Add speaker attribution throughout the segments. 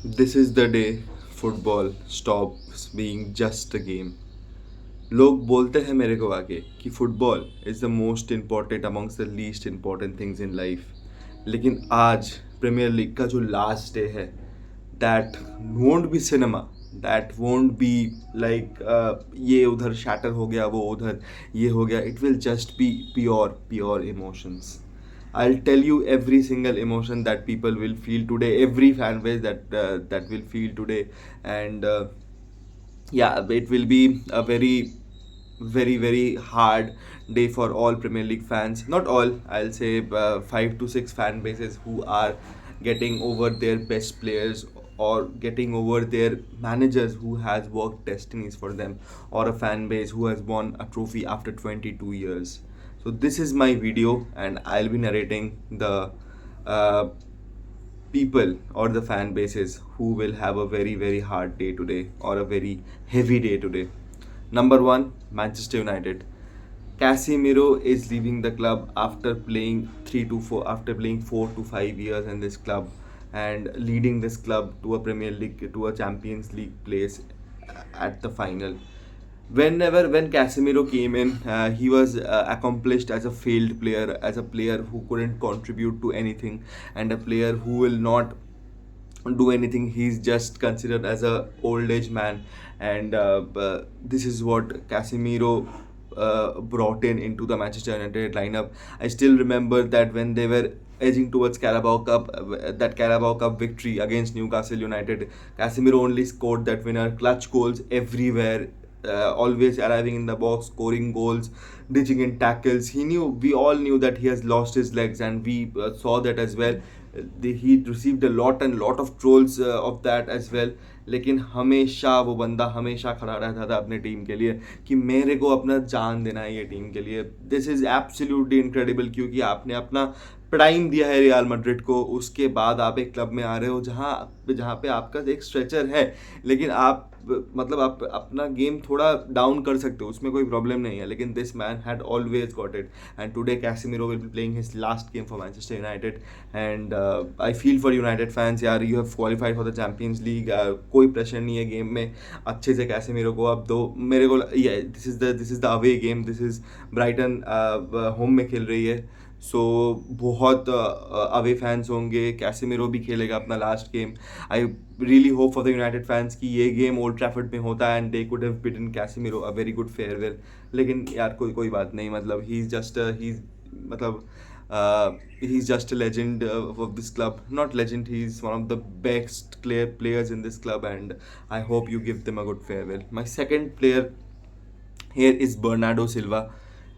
Speaker 1: This is the day football stops being just a game. लोग बोलते हैं मेरे को आगे कि football is the most important amongst the least important things in life. लेकिन आज प्रीमियर लीग का जो लास्ट डे है, that won't be cinema, that won't be like ये उधर शैटर हो गया, वो उधर ये हो गया. It will just be pure pure emotions. I'll tell you every single emotion that people will feel today, every fan base that will feel today, and yeah, it will be a very hard day for all Premier League fans. Not all, I'll say 5 to 6 fan bases who are getting over their best players or getting over their managers who has worked destinies for them, or a fan base who has won a trophy after 22 years. So this is my video and I'll be narrating the uh, people or the fan bases who will have a very hard day today or a very heavy day today. Number 1, Manchester United. Casemiro is leaving the club after playing 4 to 5 years in this club and leading this club to a Premier League, to a Champions League place at the final. When Casemiro came in, he was accomplished as a failed player, as a player who couldn't contribute to anything, and a player who will not do anything. He's just considered as a old age man, and this is what Casemiro brought into the Manchester United lineup. I still remember that when they were edging towards Carabao Cup, that Carabao Cup victory against Newcastle United, Casemiro only scored that winner, clutch goals everywhere. Always arriving in the box, scoring goals, ditching in tackles. We all knew that he has lost his legs, and we saw that as well. He received a lot of trolls of that as well. लेकिन हमेशा वो बंदा हमेशा खड़ा रहता था अपने team के लिए कि मेरे को अपना जान देना है ये टीम के लिए. दिस इज़ एब्सोल्युटली इनक्रेडिबल, क्योंकि आपने अपना प्राइम दिया है रियल मैड्रिड को. उसके बाद आप एक क्लब में आ रहे हो जहाँ जहाँ पे आपका एक स्ट्रेचर है, लेकिन आप मतलब आप अपना गेम थोड़ा डाउन कर सकते हो, उसमें कोई प्रॉब्लम नहीं है. लेकिन this man had always got it, and today Casemiro will be playing his last game for Manchester United. And I feel for United fans यार, you have qualified for the Champions League. कोई pressure नहीं है game में, अच्छे से Casemiro को अब दो. मेरे को this is the away game. This is Brighton home में खेल रही है, सो बहुत अवे फैंस होंगे. कैसेमिरो भी खेलेगा अपना last game. I really hope for the United fans कि ये गेम ओल्ड ट्रैफर्ड में होता and they could have bitten Casemiro a very good farewell. लेकिन यार कोई बात नहीं, मतलब ही इज़ जस्ट ही मतलब he's just a legend of this club. Not legend, he's one of the best players in this club, and I hope you give them a good farewell. My second player here is Bernardo Silva.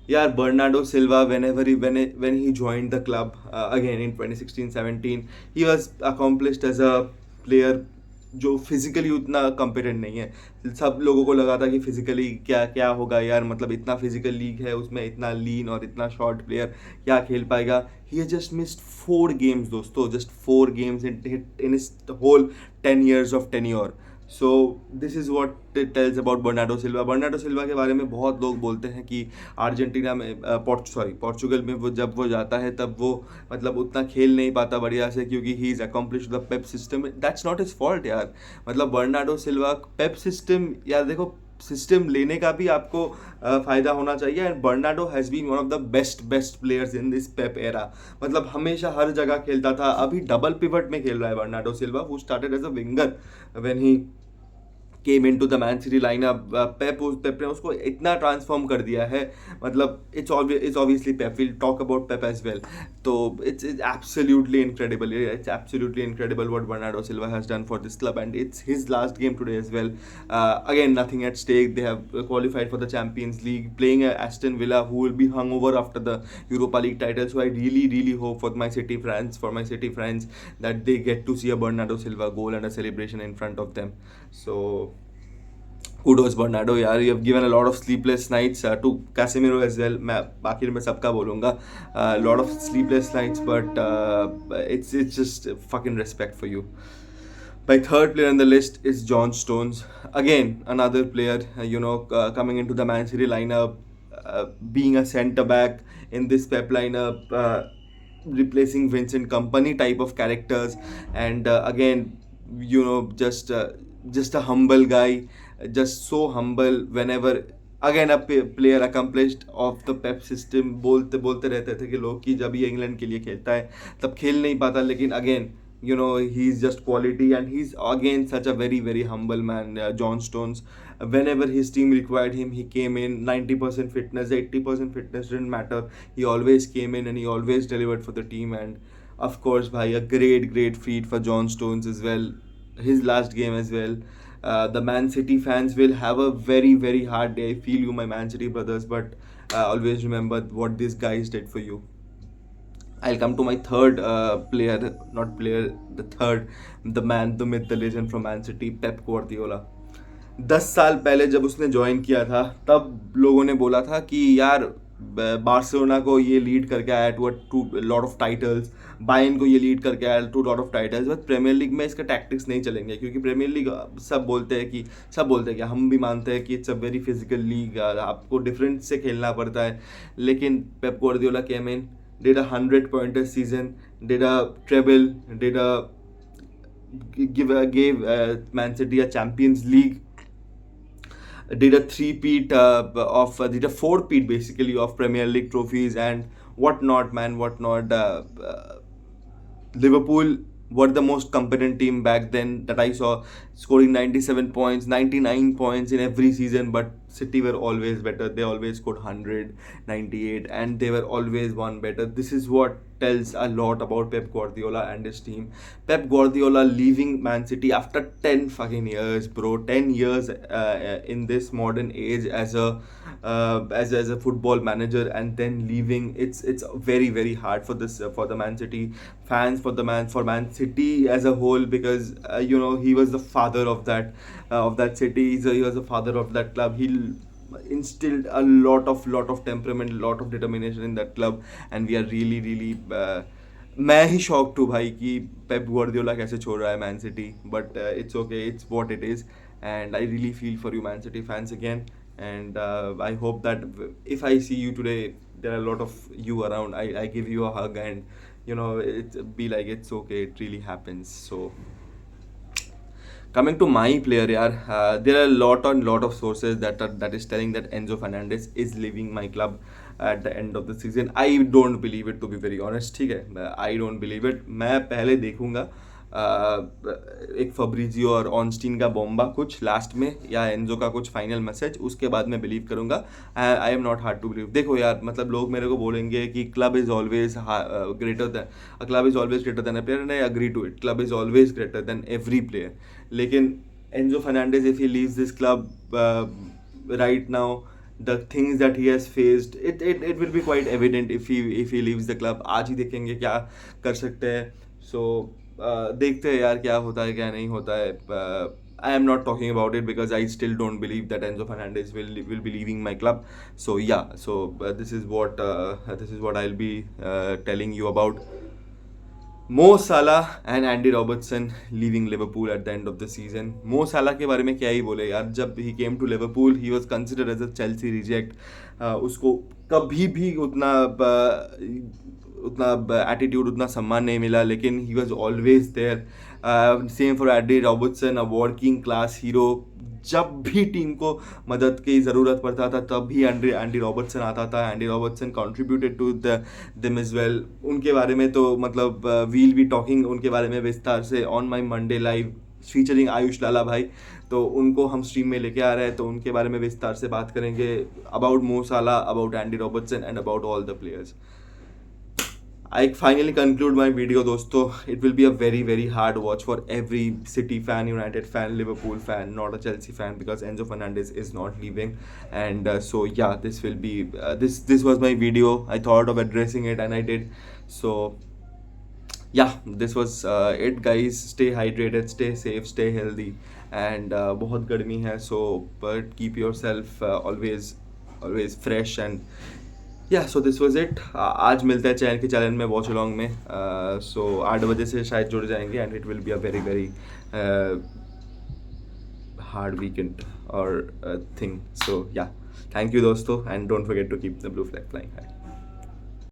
Speaker 1: Yeah, Bernardo Silva, when he joined the club again in 2016-17, he was accomplished as a player जो physically उतना competent नहीं है. सब लोगों को लगा था कि फिजिकली क्या क्या होगा यार, मतलब इतना फिजिकल लीग है, उसमें इतना लीन और इतना शॉर्ट प्लेयर क्या खेल पाएगा. He has just missed 4 games दोस्तों, just 4 games in his whole 10 years of tenure. So this is what it tells about Bernardo Silva. Bernardo Silva के बारे में बहुत लोग बोलते हैं कि अर्जेंटीना में पोर्चुगल में वो जब वो जाता है तब वो मतलब उतना खेल नहीं पाता बढ़िया से, क्योंकि he is accomplish the Pep system. That's not his fault यार. मतलब बर्नार्डो सिल्वा पेप सिस्टम, यार देखो, सिस्टम लेने का भी आपको फ़ायदा होना चाहिए. And Bernardo has been one of the best players in this Pep era. मतलब हमेशा हर जगह खेलता था. अभी डबल पिवट में खेल रहा है Bernardo Silva, who started as a winger when he came into the Man City lineup. Pep ने उसको इतना ट्रांसफॉर्म कर दिया है. मतलब it's obviously Pep. Will talk about Pep as well. तो it's absolutely incredible. It's absolutely incredible what Bernardo Silva has done for this club, and it's his last game today as well. Again, nothing at stake. They have qualified for the Champions League, playing Aston Villa, who will be hungover after the Europa League title. So I really hope for my City friends, that they get to see a Bernardo Silva goal and a celebration in front of them. So kudos Bernardo यार, you have given a lot of sleepless nights to Casemiro as well. मैं आखिर में सबका बोलूँगा, lot of sleepless nights, but it's just fucking respect for you. My third player on the list is John Stones. Again, another player, coming into the Man City lineup, being a centre back in this Pep lineup, replacing Vincent Company type of characters, and again just a humble guy, just so humble. Whenever again a player accomplished of the Pep system, बोलते बोलते रहते थे कि लोग कि जब ये England के लिए खेलता है तब खेल नहीं पाता, लेकिन again he is just quality and he is again such a very very humble man. John stones, whenever his team required him, he came in 90% fitness, 80% fitness, didn't matter. He always came in and he always delivered for the team. And of course, bhai, a great feat for John Stones as well. His last game as well. The Man City fans will have a very hard day. I feel you, my Man City brothers, but always remember what these guys did for you. I'll come to my third player, not player, the third, the man, the myth, the legend from Man City, Pep Guardiola. 10 साल पहले जब उसने join किया था तब लोगों ने बोला था कि यार बार्सिलोना को ये लीड करके आया to lot of titles, Bayern को ये लीड करके आया to lot of titles, but Premier League में इसका टैक्टिक्स नहीं चलेंगे क्योंकि प्रीमियर लीग सब बोलते हैं कि हम भी मानते हैं कि it's a very physical league, आपको डिफरेंट से खेलना पड़ता है. लेकिन Pep Guardiola came in, did a 100-pointer season, did a treble, gave Man City a Champions League, did a did a four-peat basically of Premier League trophies and whatnot, man, whatnot. Liverpool were the most competent team back then that I saw, scoring 97 points, 99 points in every season. But City were always better. They always scored 100, 98, and they were always one better. This is what tells a lot about Pep Guardiola and his team. Pep Guardiola leaving Man City after 10 fucking years, bro. 10 years in this modern age as a football manager, and then leaving. It's very hard for this for the Man City fans, for Man City as a whole, because he was the father of that city. He was the father of that club. He instilled a lot of temperament, lot of determination in that club, and we are really मैं ही shocked हूँ भाई कि Pep Guardiola कैसे छोड़ रहा है man city, but it's okay, it's what it is. And I really feel for you man city fans again, and I hope that if I see you today, there are a lot of you around, I give you a hug, and it be like it's okay, it really happens. So coming to my player, there are a lot of sources that is telling that Enzo Fernandez is leaving my club at the end of the season. I don't believe it, to be very honest. ठीक है, I don't believe it. मैं पहले देखूंगा एक Fabrizio और ऑनस्टीन का बॉम्बा कुछ last में, या एंजो का कुछ फाइनल मैसेज, उसके बाद मैं बिलीव करूंगा. I am not hard to believe. देखो यार, मतलब लोग मेरे को बोलेंगे कि club is always greater than a player, and I agree to it. Club is always greater than every player. लेकिन Enzo Fernandez, if he leaves this club right now, the things that he has faced, it will be quite evident if he leaves the club. आज ही देखेंगे क्या कर सकते हैं. So देखते हैं यार क्या होता है क्या नहीं होता है. I am not talking about it because I still don't believe that Enzo Fernandez will be leaving my club. So yeah, this is what I'll be telling you about Mo Salah and Andy Robertson leaving Liverpool at the end of the season. Mo Salah के बारे में क्या ही बोले यार. जब he came to Liverpool, he was considered as a Chelsea reject. उसको कभी भी उतना एटीट्यूड, उतना सम्मान नहीं मिला, लेकिन he was always there. Same for Andy Robertson, a working class hero. जब भी टीम को मदद की ज़रूरत पड़ता था तब भी एंडी रॉबर्टसन आता था. Andy Robertson contributed to them as well. उनके बारे में तो मतलब वील बी टॉकिंग उनके बारे में विस्तार से on my Monday live featuring Ayush Lala भाई. तो उनको हम स्ट्रीम में लेके आ रहे हैं, तो उनके बारे में विस्तार से बात करेंगे अबाउट मो साला, about Andy Robertson and about all the players. I finally conclude my video, दोस्तों. It will be a very hard watch for every City fan, United fan, Liverpool fan, not a Chelsea fan, because Enzo Fernandez is not leaving. And so yeah, this will be this was my video. I thought of addressing it and I did. So yeah, this was it, guys. Stay hydrated, stay safe, stay healthy, and बहुत गर्मी है, so but keep yourself always fresh. And yeah, so this was it. आज मिलते हैं channel के channel में watch along में. सो 8 बजे से शायद जुड़ जाएंगे, and it will be a very hard weekend और thing. So yeah, thank you दोस्तों, and don't forget to keep the blue flag flying high.